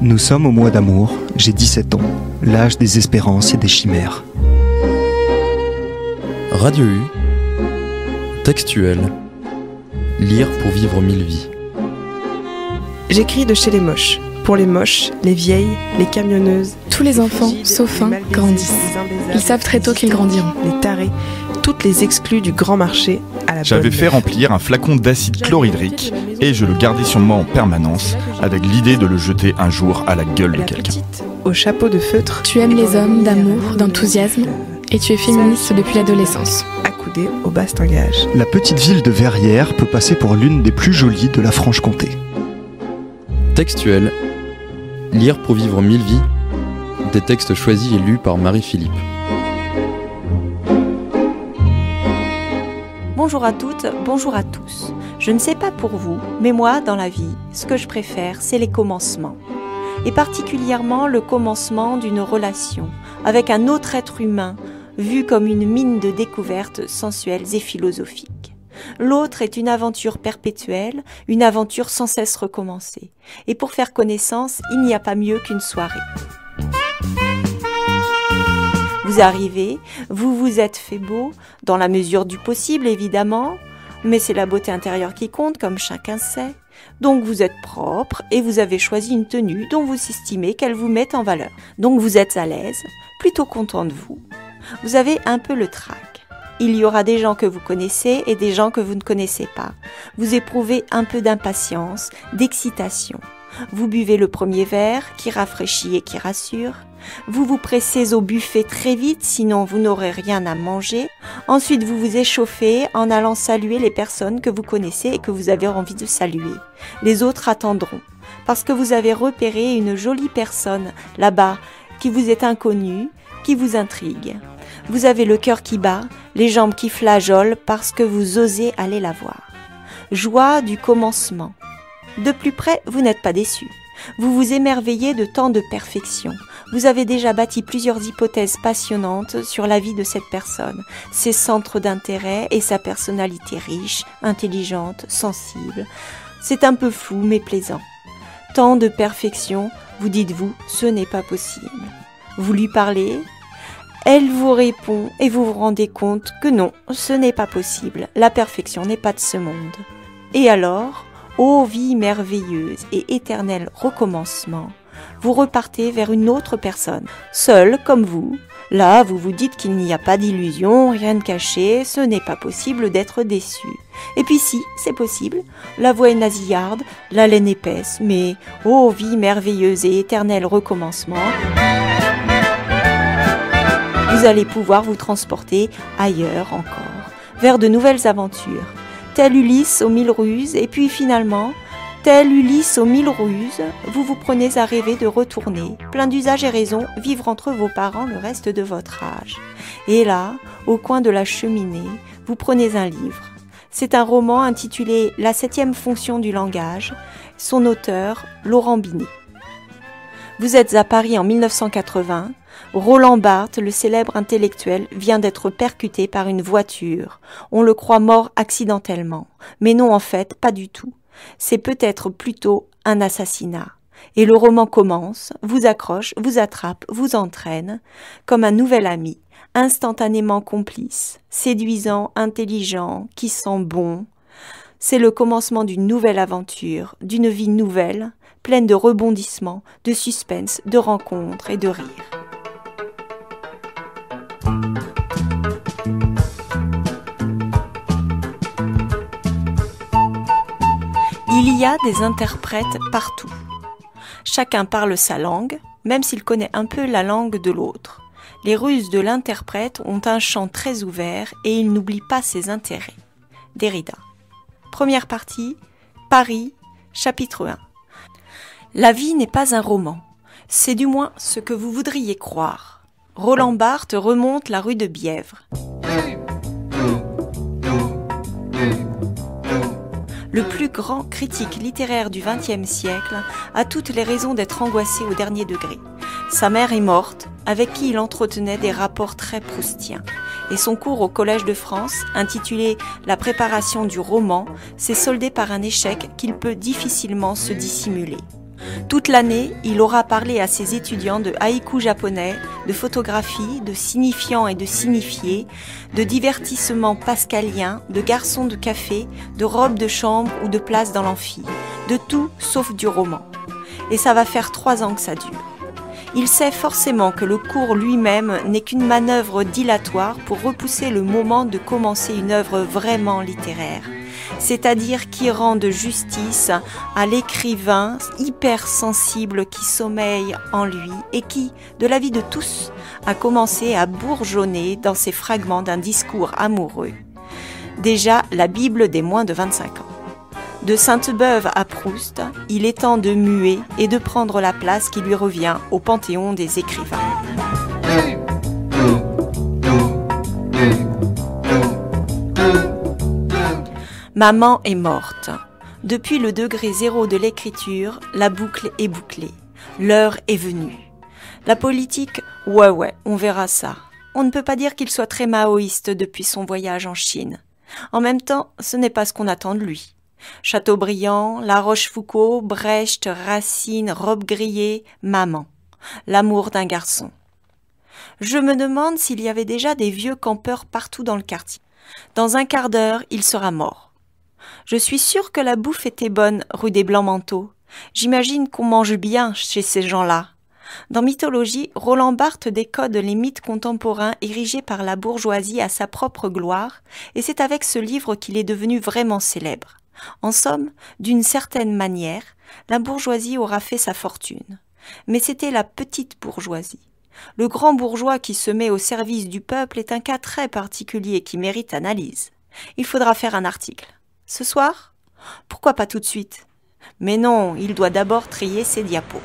Nous sommes au mois d'amour, j'ai 17 ans, l'âge des espérances et des chimères. Radio U, textuel, lire pour vivre 1000 vies. J'écris de chez les moches. Pour les moches, les vieilles, les camionneuses. Tous les enfants, sauf un, grandissent. Ils savent très tôt qu'ils grandiront. Les tarés, toutes les exclus du grand marché à la J'avais bonne fait mère. remplir un flacon d'acide chlorhydrique et je le gardais sur moi en permanence avec l'idée de le jeter un jour à la gueule de La quelqu'un. petite, au chapeau de feutre. Tu aimes les hommes d'amour, d'enthousiasme, et tu es féministe depuis l'adolescence. Accoudée au bastingage. La petite ville de Verrières peut passer pour l'une des plus jolies de la Franche-Comté. Textuel, lire pour vivre 1000 vies. Des textes choisis et lus par Marie-Philippe. Bonjour à toutes, bonjour à tous. Je ne sais pas pour vous, mais moi, dans la vie, ce que je préfère, c'est les commencements. Et particulièrement le commencement d'une relation avec un autre être humain, vu comme une mine de découvertes sensuelles et philosophiques. L'autre est une aventure perpétuelle, une aventure sans cesse recommencée. Et pour faire connaissance, il n'y a pas mieux qu'une soirée. Vous arrivez, vous vous êtes fait beau, dans la mesure du possible évidemment, mais c'est la beauté intérieure qui compte, comme chacun sait. Donc vous êtes propre et vous avez choisi une tenue dont vous estimez qu'elle vous met en valeur. Donc vous êtes à l'aise, plutôt content de vous. Vous avez un peu le trac. Il y aura des gens que vous connaissez et des gens que vous ne connaissez pas. Vous éprouvez un peu d'impatience, d'excitation. Vous buvez le premier verre qui rafraîchit et qui rassure. Vous vous pressez au buffet très vite, sinon vous n'aurez rien à manger. Ensuite, vous vous échauffez en allant saluer les personnes que vous connaissez et que vous avez envie de saluer. Les autres attendront, parce que vous avez repéré une jolie personne là-bas qui vous est inconnue, qui vous intrigue. Vous avez le cœur qui bat, les jambes qui flageolent parce que vous osez aller la voir. Joie du commencement. De plus près, vous n'êtes pas déçu. Vous vous émerveillez de tant de perfection. Vous avez déjà bâti plusieurs hypothèses passionnantes sur la vie de cette personne, ses centres d'intérêt et sa personnalité riche, intelligente, sensible. C'est un peu flou mais plaisant. Tant de perfection, vous dites-vous, ce n'est pas possible. Vous lui parlez, elle vous répond et vous vous rendez compte que non, ce n'est pas possible, la perfection n'est pas de ce monde. Et alors, ô vie merveilleuse et éternel recommencement, vous repartez vers une autre personne, seule comme vous. Là, vous vous dites qu'il n'y a pas d'illusion, rien de caché, ce n'est pas possible d'être déçu. Et puis si, c'est possible, la voix est nasillarde, la laine épaisse, mais ô vie merveilleuse et éternel recommencement, vous allez pouvoir vous transporter ailleurs encore, vers de nouvelles aventures. Tel Ulysse aux 1000 ruses, et puis finalement, tel Ulysse aux 1000 ruses, vous vous prenez à rêver de retourner, plein d'usage et raison, vivre entre vos parents le reste de votre âge. Et là, au coin de la cheminée, vous prenez un livre. C'est un roman intitulé « La 7e fonction du langage », son auteur, Laurent Binet. Vous êtes à Paris en 1980, Roland Barthes, le célèbre intellectuel, vient d'être percuté par une voiture. On le croit mort accidentellement, mais non en fait, pas du tout. C'est peut-être plutôt un assassinat. Et le roman commence, vous accroche, vous attrape, vous entraîne, comme un nouvel ami, instantanément complice, séduisant, intelligent, qui sent bon. C'est le commencement d'une nouvelle aventure, d'une vie nouvelle, pleine de rebondissements, de suspense, de rencontres et de rires. Il y a des interprètes partout. Chacun parle sa langue, même s'il connaît un peu la langue de l'autre. Les ruses de l'interprète ont un champ très ouvert et il n'oublie pas ses intérêts. Derrida. Première partie, Paris, chapitre 1. La vie n'est pas un roman. C'est du moins ce que vous voudriez croire. Roland Barthes remonte la rue de Bièvre. Le plus grand critique littéraire du XXe siècle a toutes les raisons d'être angoissé au dernier degré. Sa mère est morte, avec qui il entretenait des rapports très proustiens. Et son cours au Collège de France, intitulé « La préparation du roman », s'est soldé par un échec qu'il peut difficilement se dissimuler. Toute l'année, il aura parlé à ses étudiants de haïku japonais, de photographie, de signifiants et de signifiés, de divertissements pascaliens, de garçons de café, de robes de chambre ou de place dans l'amphi, de tout sauf du roman. Et ça va faire 3 ans que ça dure. Il sait forcément que le cours lui-même n'est qu'une manœuvre dilatoire pour repousser le moment de commencer une œuvre vraiment littéraire, c'est-à-dire qui rende justice à l'écrivain hypersensible qui sommeille en lui et qui, de l'avis de tous, a commencé à bourgeonner dans ces fragments d'un discours amoureux. Déjà la Bible des moins de 25 ans. De Sainte-Beuve à Proust, il est temps de muer et de prendre la place qui lui revient au panthéon des écrivains. Maman est morte. Depuis le degré 0 de l'écriture, la boucle est bouclée. L'heure est venue. La politique, ouais, on verra ça. On ne peut pas dire qu'il soit très maoïste depuis son voyage en Chine. En même temps, ce n'est pas ce qu'on attend de lui. Chateaubriand, La Rochefoucauld, Brecht, Racine, Robe grillée, maman. L'amour d'un garçon. Je me demande s'il y avait déjà des vieux campeurs partout dans le quartier. Dans un quart d'heure, il sera mort. Je suis sûre que la bouffe était bonne rue des Blancs-Manteaux. J'imagine qu'on mange bien chez ces gens-là. Dans Mythologie, Roland Barthes décode les mythes contemporains érigés par la bourgeoisie à sa propre gloire, et c'est avec ce livre qu'il est devenu vraiment célèbre. En somme, d'une certaine manière, la bourgeoisie aura fait sa fortune. Mais c'était la petite bourgeoisie. Le grand bourgeois qui se met au service du peuple est un cas très particulier qui mérite analyse. Il faudra faire un article. Ce soir ? Pourquoi pas tout de suite ? Mais non, il doit d'abord trier ses diapos.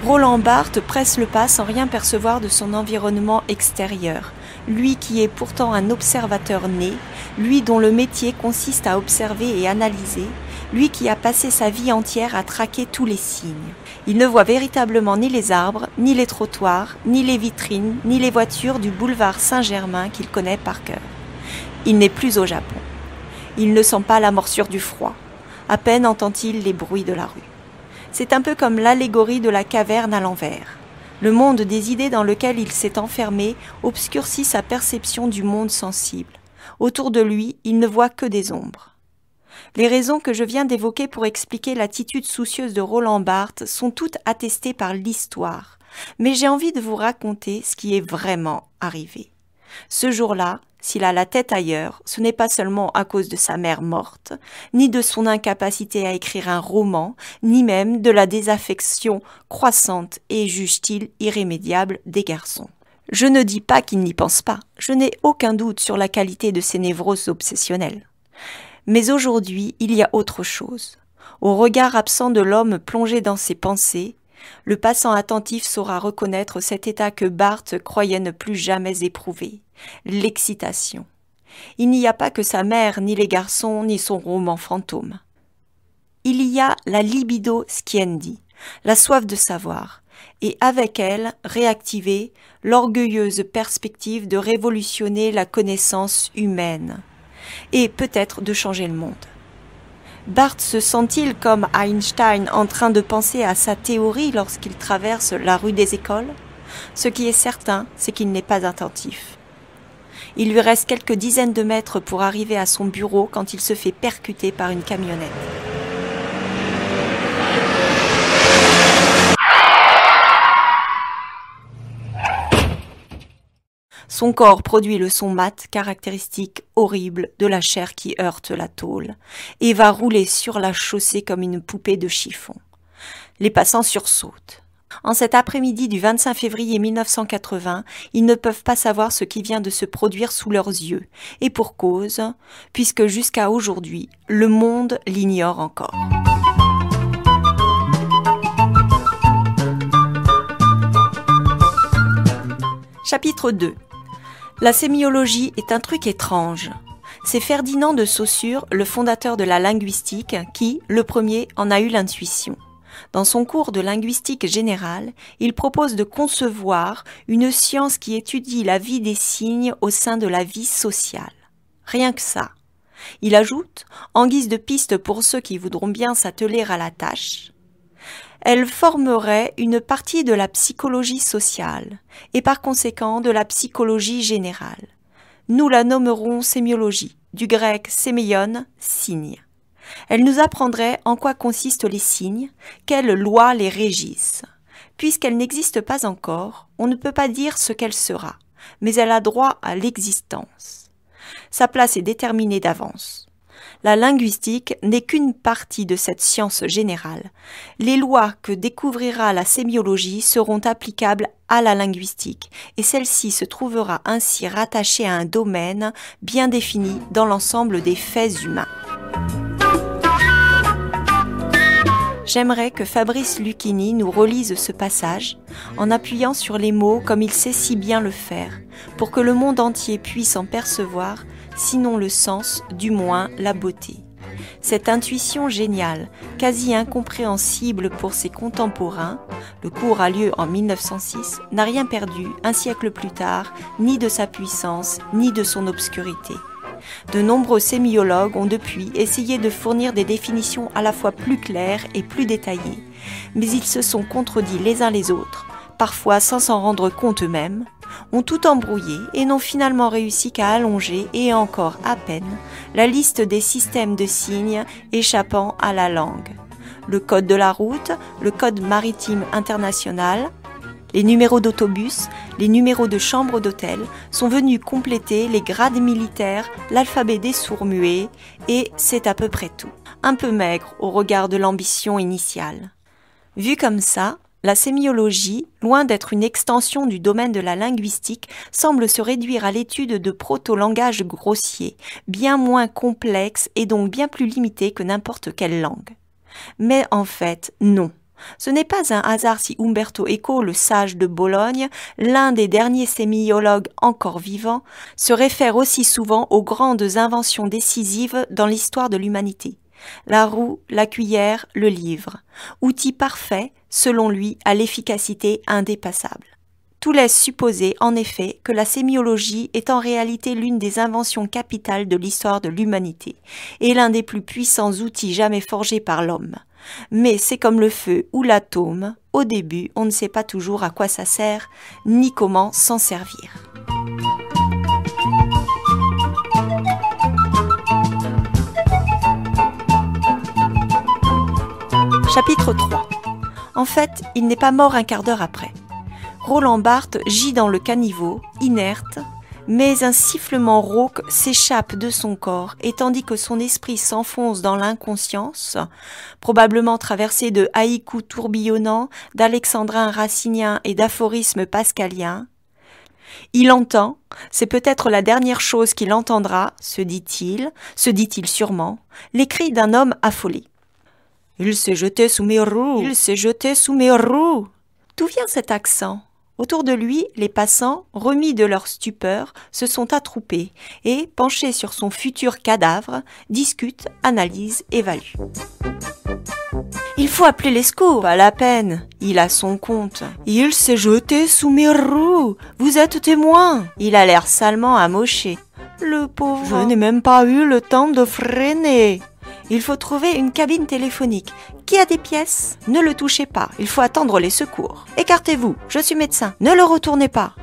Roland Barthes presse le pas sans rien percevoir de son environnement extérieur, lui qui est pourtant un observateur né, lui dont le métier consiste à observer et analyser, lui qui a passé sa vie entière à traquer tous les signes. Il ne voit véritablement ni les arbres, ni les trottoirs, ni les vitrines, ni les voitures du boulevard Saint-Germain qu'il connaît par cœur. Il n'est plus au Japon. Il ne sent pas la morsure du froid. À peine entend-il les bruits de la rue. C'est un peu comme l'allégorie de la caverne à l'envers. Le monde des idées dans lequel il s'est enfermé obscurcit sa perception du monde sensible. Autour de lui, il ne voit que des ombres. Les raisons que je viens d'évoquer pour expliquer l'attitude soucieuse de Roland Barthes sont toutes attestées par l'histoire, mais j'ai envie de vous raconter ce qui est vraiment arrivé. Ce jour-là, s'il a la tête ailleurs, ce n'est pas seulement à cause de sa mère morte, ni de son incapacité à écrire un roman, ni même de la désaffection croissante et, juge-t-il, irrémédiable des garçons. Je ne dis pas qu'il n'y pense pas, je n'ai aucun doute sur la qualité de ses névroses obsessionnelles. Mais aujourd'hui, il y a autre chose. Au regard absent de l'homme plongé dans ses pensées, le passant attentif saura reconnaître cet état que Barthes croyait ne plus jamais éprouver, l'excitation. Il n'y a pas que sa mère, ni les garçons, ni son roman fantôme. Il y a la libido sciendi, la soif de savoir, et avec elle, réactivée, l'orgueilleuse perspective de révolutionner la connaissance humaine, et peut-être de changer le monde. Barthes se sent-il comme Einstein en train de penser à sa théorie lorsqu'il traverse la rue des Écoles ? Ce qui est certain, c'est qu'il n'est pas attentif. Il lui reste quelques dizaines de mètres pour arriver à son bureau quand il se fait percuter par une camionnette. Son corps produit le son mat, caractéristique, horrible, de la chair qui heurte la tôle, et va rouler sur la chaussée comme une poupée de chiffon. Les passants sursautent. En cet après-midi du 25 février 1980, ils ne peuvent pas savoir ce qui vient de se produire sous leurs yeux, et pour cause, puisque jusqu'à aujourd'hui, le monde l'ignore encore. Chapitre 2. La sémiologie est un truc étrange. C'est Ferdinand de Saussure, le fondateur de la linguistique, qui, le premier, en a eu l'intuition. Dans son cours de linguistique générale, il propose de concevoir une science qui étudie la vie des signes au sein de la vie sociale. Rien que ça. Il ajoute, en guise de piste pour ceux qui voudront bien s'atteler à la tâche, elle formerait une partie de la psychologie sociale et par conséquent de la psychologie générale. Nous la nommerons sémiologie, du grec séméion, signe. Elle nous apprendrait en quoi consistent les signes, quelles lois les régissent. Puisqu'elle n'existe pas encore, on ne peut pas dire ce qu'elle sera, mais elle a droit à l'existence. Sa place est déterminée d'avance. La linguistique n'est qu'une partie de cette science générale. Les lois que découvrira la sémiologie seront applicables à la linguistique, et celle-ci se trouvera ainsi rattachée à un domaine bien défini dans l'ensemble des faits humains. J'aimerais que Fabrice Lucchini nous relise ce passage en appuyant sur les mots comme il sait si bien le faire, pour que le monde entier puisse en percevoir, sinon le sens, du moins la beauté. Cette intuition géniale, quasi incompréhensible pour ses contemporains, le cours a lieu en 1906, n'a rien perdu, un siècle plus tard, ni de sa puissance, ni de son obscurité. De nombreux sémiologues ont depuis essayé de fournir des définitions à la fois plus claires et plus détaillées, mais ils se sont contredits les uns les autres, parfois sans s'en rendre compte eux-mêmes, ont tout embrouillé et n'ont finalement réussi qu'à allonger, et encore à peine, la liste des systèmes de signes échappant à la langue. Le code de la route, le code maritime international, les numéros d'autobus, les numéros de chambres d'hôtel sont venus compléter les grades militaires, l'alphabet des sourds-muets, et c'est à peu près tout. Un peu maigre au regard de l'ambition initiale. Vu comme ça, la sémiologie, loin d'être une extension du domaine de la linguistique, semble se réduire à l'étude de proto-langages grossiers, bien moins complexes et donc bien plus limités que n'importe quelle langue. Mais en fait, non. Ce n'est pas un hasard si Umberto Eco, le sage de Bologne, l'un des derniers sémiologues encore vivants, se réfère aussi souvent aux grandes inventions décisives dans l'histoire de l'humanité. La roue, la cuillère, le livre. Outils parfaits, selon lui, à l'efficacité indépassable. Tout laisse supposer, en effet, que la sémiologie est en réalité l'une des inventions capitales de l'histoire de l'humanité, et l'un des plus puissants outils jamais forgés par l'homme. Mais c'est comme le feu ou l'atome, au début, on ne sait pas toujours à quoi ça sert, ni comment s'en servir. Chapitre 3. En fait, il n'est pas mort un quart d'heure après. Roland Barthes gît dans le caniveau, inerte, mais un sifflement rauque s'échappe de son corps, et tandis que son esprit s'enfonce dans l'inconscience, probablement traversé de haïkus tourbillonnants, d'alexandrins raciniens et d'aphorismes pascaliens, il entend, c'est peut-être la dernière chose qu'il entendra, se dit-il sûrement, les cris d'un homme affolé. « Il s'est jeté sous mes roues, il s'est jeté sous mes roues !» D'où vient cet accent ? Autour de lui, les passants, remis de leur stupeur, se sont attroupés et, penchés sur son futur cadavre, discutent, analysent, évaluent. Il faut appeler les secours, pas la peine, il a son compte. Il s'est jeté sous mes roues, vous êtes témoin. Il a l'air salement amoché. Le pauvre, je n'ai même pas eu le temps de freiner. Il faut trouver une cabine téléphonique. Qui a des pièces ? Ne le touchez pas, il faut attendre les secours. Écartez-vous, je suis médecin. Ne le retournez pas.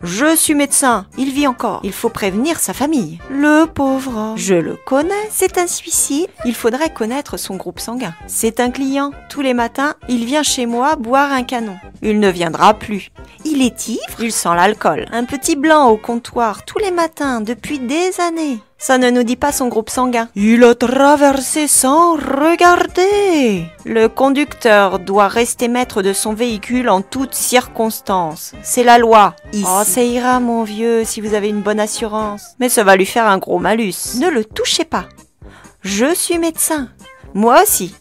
Je suis médecin, il vit encore. Il faut prévenir sa famille. Le pauvre. Je le connais, c'est un suicide. Il faudrait connaître son groupe sanguin. C'est un client. Tous les matins, il vient chez moi boire un canon. Il ne viendra plus. Il est ivre, il sent l'alcool. Un petit blanc au comptoir tous les matins depuis des années. Ça ne nous dit pas son groupe sanguin. Il a traversé sans regarder. Le conducteur doit rester maître de son véhicule en toutes circonstances. C'est la loi, ici. Oh, ça ira, mon vieux, si vous avez une bonne assurance. Mais ça va lui faire un gros malus. Ne le touchez pas. Je suis médecin. Moi aussi.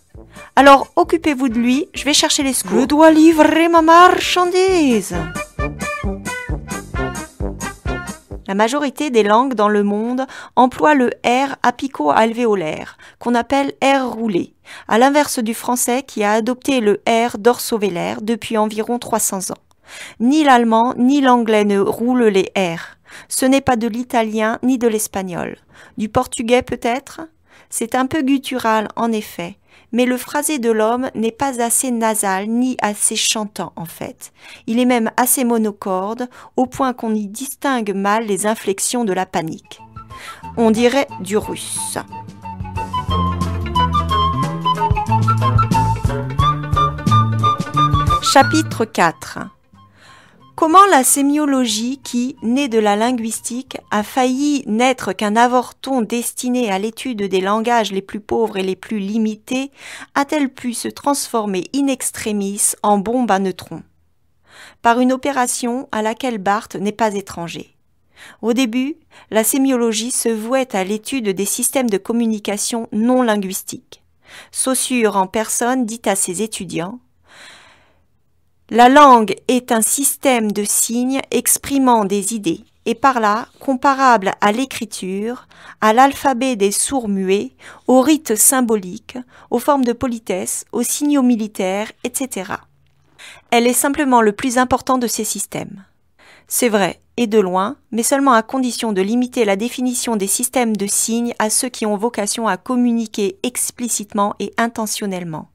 Alors, occupez-vous de lui, je vais chercher les secours. Je dois livrer ma marchandise. La majorité des langues dans le monde emploient le R apico-alvéolaire, qu'on appelle R roulé, à l'inverse du français qui a adopté le R dorsovélaire depuis environ 300 ans. Ni l'allemand ni l'anglais ne roulent les R. Ce n'est pas de l'italien ni de l'espagnol. Du portugais peut-être ? C'est un peu guttural en effet, mais le phrasé de l'homme n'est pas assez nasal ni assez chantant en fait. Il est même assez monocorde, au point qu'on y distingue mal les inflexions de la panique. On dirait du russe. Chapitre 4. Comment la sémiologie qui, née de la linguistique, a failli n'être qu'un avorton destiné à l'étude des langages les plus pauvres et les plus limités, a-t-elle pu se transformer in extremis en bombe à neutrons ? Par une opération à laquelle Barthes n'est pas étranger. Au début, la sémiologie se vouait à l'étude des systèmes de communication non linguistiques. Saussure en personne dit à ses étudiants: la langue est un système de signes exprimant des idées, et par là comparable à l'écriture, à l'alphabet des sourds-muets, aux rites symboliques, aux formes de politesse, aux signaux militaires, etc. Elle est simplement le plus important de ces systèmes. C'est vrai, et de loin, mais seulement à condition de limiter la définition des systèmes de signes à ceux qui ont vocation à communiquer explicitement et intentionnellement.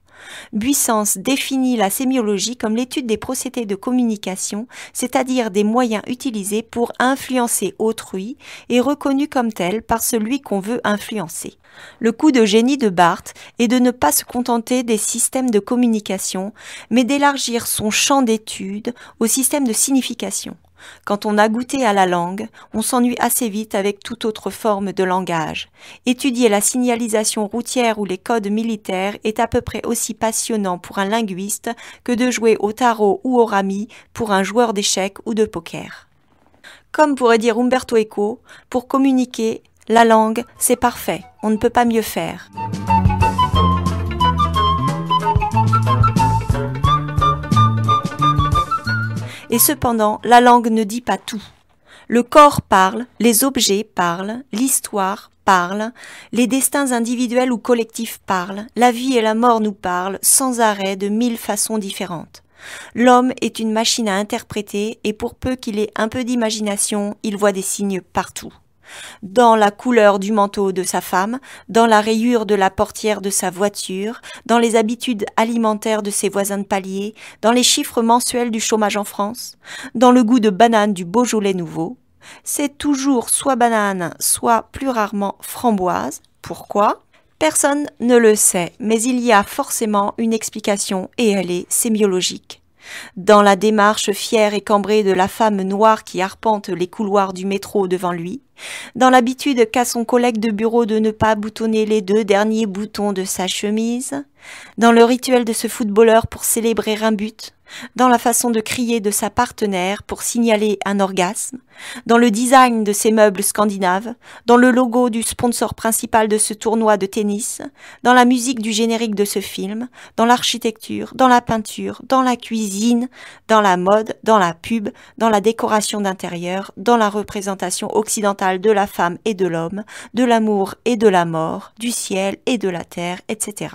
Buissens définit la sémiologie comme l'étude des procédés de communication, c'est-à-dire des moyens utilisés pour influencer autrui et reconnus comme tels par celui qu'on veut influencer. Le coup de génie de Barthes est de ne pas se contenter des systèmes de communication, mais d'élargir son champ d'étude aux systèmes de signification. Quand on a goûté à la langue, on s'ennuie assez vite avec toute autre forme de langage. Étudier la signalisation routière ou les codes militaires est à peu près aussi passionnant pour un linguiste que de jouer au tarot ou au rami pour un joueur d'échecs ou de poker. Comme pourrait dire Umberto Eco, pour communiquer, la langue, c'est parfait, on ne peut pas mieux faire. Et cependant, la langue ne dit pas tout. Le corps parle, les objets parlent, l'histoire parle, les destins individuels ou collectifs parlent, la vie et la mort nous parlent sans arrêt de 1000 façons différentes. L'homme est une machine à interpréter et pour peu qu'il ait un peu d'imagination, il voit des signes partout. Dans la couleur du manteau de sa femme, dans la rayure de la portière de sa voiture, dans les habitudes alimentaires de ses voisins de palier, dans les chiffres mensuels du chômage en France, dans le goût de banane du Beaujolais nouveau. C'est toujours soit banane, soit plus rarement framboise. Pourquoi ? Personne ne le sait, mais il y a forcément une explication et elle est sémiologique. Dans la démarche fière et cambrée de la femme noire qui arpente les couloirs du métro devant lui, dans l'habitude qu'a son collègue de bureau de ne pas boutonner les 2 derniers boutons de sa chemise, dans le rituel de ce footballeur pour célébrer un but, dans la façon de crier de sa partenaire pour signaler un orgasme, dans le design de ses meubles scandinaves, dans le logo du sponsor principal de ce tournoi de tennis, dans la musique du générique de ce film, dans l'architecture, dans la peinture, dans la cuisine, dans la mode, dans la pub, dans la décoration d'intérieur, dans la représentation occidentale de la femme et de l'homme, de l'amour et de la mort, du ciel et de la terre, etc.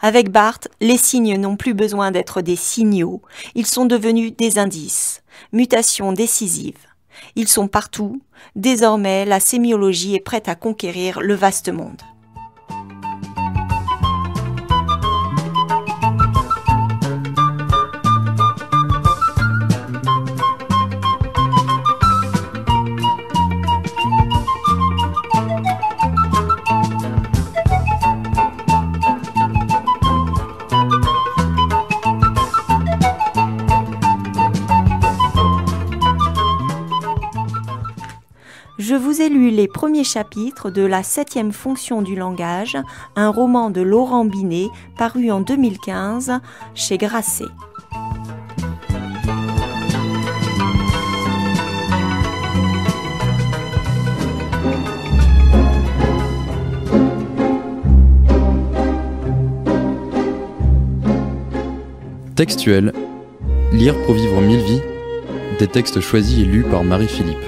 Avec Barthes, les signes n'ont plus besoin d'être des signaux, ils sont devenus des indices, mutation décisive. Ils sont partout, désormais la sémiologie est prête à conquérir le vaste monde. Je vous ai lu les premiers chapitres de La 7e fonction du langage, un roman de Laurent Binet, paru en 2015 chez Grasset. Textuel. Lire pour vivre 1000 vies. Des textes choisis et lus par Marie-Philippe.